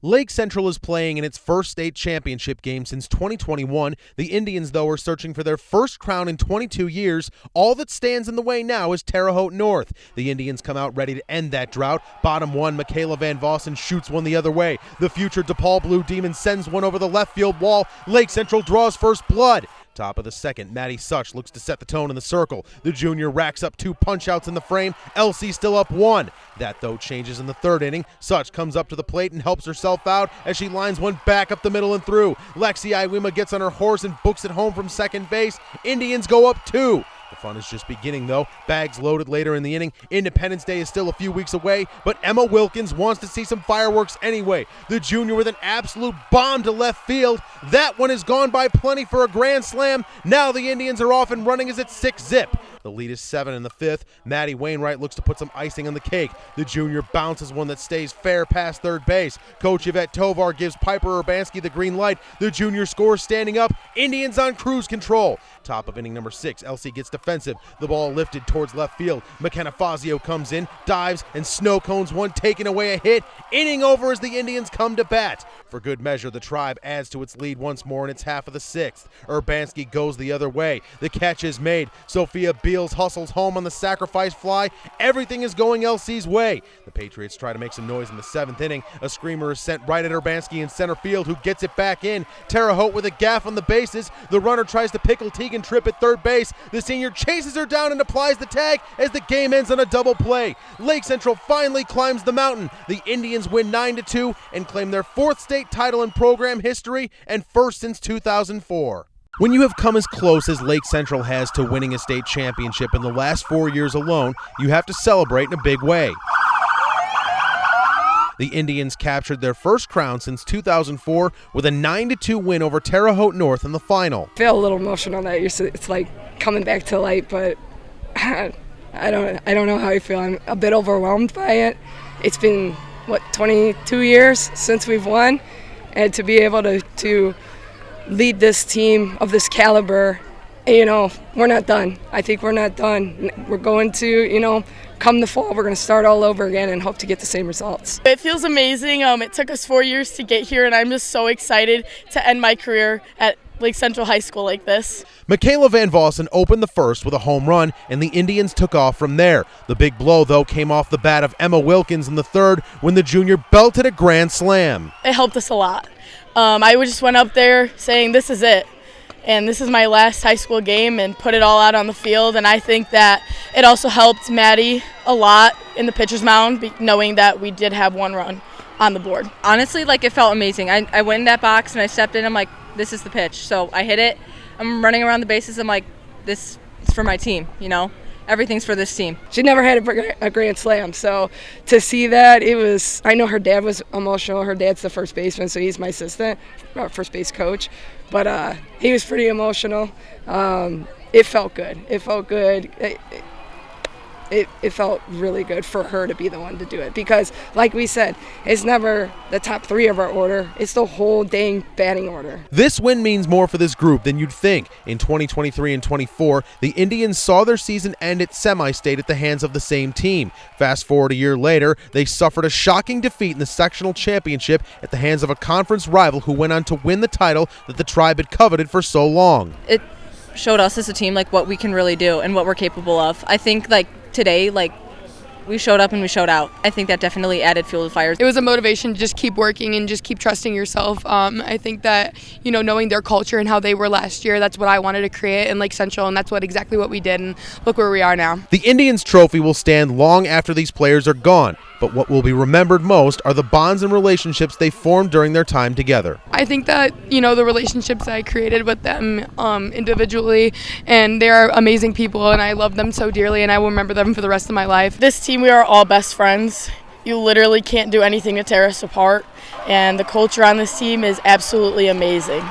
Lake Central is playing in its first state championship game since 2021. The Indians, though, are searching for their first crown in 22 years. All that stands in the way now is Terre Haute North. The Indians come out ready to end that drought. Bottom one, Michaela Van Vossen shoots one the other way. The future DePaul Blue Demon sends one over the left field wall. Lake Central draws first blood. Top of the second, Maddie Such looks to set the tone in the circle. The junior racks up 2 punch-outs in the frame. LC still up 1. That, though, changes in the third inning. Such comes up to the plate and helps herself out as she lines one back up the middle and through. Lexi Iwima gets on her horse and books it home from second base. Indians go up 2. The fun is just beginning, though. Bags loaded later in the inning. Independence Day is still a few weeks away, but Emma Wilkins wants to see some fireworks anyway. The junior with an absolute bomb to left field. That one is gone by plenty for a grand slam. Now the Indians are off and running as it's 6-zip. The lead is 7 in the 5th. Maddie Wainwright looks to put some icing on the cake. The junior bounces one that stays fair past third base. Coach Yvette Tovar gives Piper Urbanski the green light. The junior scores standing up. Indians on cruise control. Top of inning number 6, LC gets defensive. The ball lifted towards left field. McKenna Fazio comes in, dives, and snow cones one, taking away a hit. Inning over as the Indians come to bat. For good measure, the Tribe adds to its lead once more in its half of the 6th. Urbanski goes the other way. The catch is made. Sophia Beals hustles home on the sacrifice fly. Everything is going LC's way. The Patriots try to make some noise in the 7th inning. A screamer is sent right at Urbanski in center field, who gets it back in. Terre Haute with a gaff on the bases. The runner tries to pickle Tegan Tripp at third base. The senior chases her down and applies the tag as the game ends on a double play. Lake Central finally climbs the mountain. The Indians win 9-2 and claim their 4th state title in program history and first since 2004. When you have come as close as Lake Central has to winning a state championship in the last 4 years alone, you have to celebrate in a big way. The Indians captured their first crown since 2004 with a 9-2 win over Terre Haute North in the final. I feel a little emotional that it's like coming back to light, but I don't know how I feel. I'm a bit overwhelmed by it. It's been 22 years since we've won, and to be able to lead this team of this caliber, we're not done. I think we're not done. We're going to, come the fall, we're going to start all over again and hope to get the same results. It feels amazing. It took us 4 years to get here, and I'm just so excited to end my career at Lake Central High School like this. Michaela Van Vossen opened the first with a home run, and the Indians took off from there. The big blow, though, came off the bat of Emma Wilkins in the 3rd when the junior belted a grand slam. It helped us a lot. I just went up there saying, this is it. And this is my last high school game, and put it all out on the field. And I think that it also helped Maddie a lot in the pitcher's mound, knowing that we did have 1 run on the board. Honestly, it felt amazing. I went in that box and I stepped in. I'm like, this is the pitch. So I hit it. I'm running around the bases. I'm like, this is for my team, Everything's for this team. She never had a grand slam, so to see that, I know her dad was emotional. Her dad's the first baseman, so he's my assistant, first base coach. But he was pretty emotional. It felt good. It felt good. It felt really good for her to be the one to do it because, like we said, it's never the top 3 of our order. It's the whole dang batting order. This win means more for this group than you'd think. In 2023 and 24, the Indians saw their season end at semi-state at the hands of the same team. Fast forward a year later, they suffered a shocking defeat in the sectional championship at the hands of a conference rival who went on to win the title that the Tribe had coveted for so long. It showed us as a team what we can really do and what we're capable of. I think today, we showed up and we showed out. I think that definitely added fuel to the fire. It was a motivation to just keep working and just keep trusting yourself. I think that, knowing their culture and how they were last year, that's what I wanted to create in Lake Central, and that's exactly what we did, and look where we are now. The Indians trophy will stand long after these players are gone, but what will be remembered most are the bonds and relationships they formed during their time together. I think that, the relationships I created with them individually, and they're amazing people, and I love them so dearly, and I will remember them for the rest of my life. This team, we are all best friends. You literally can't do anything to tear us apart, and the culture on this team is absolutely amazing.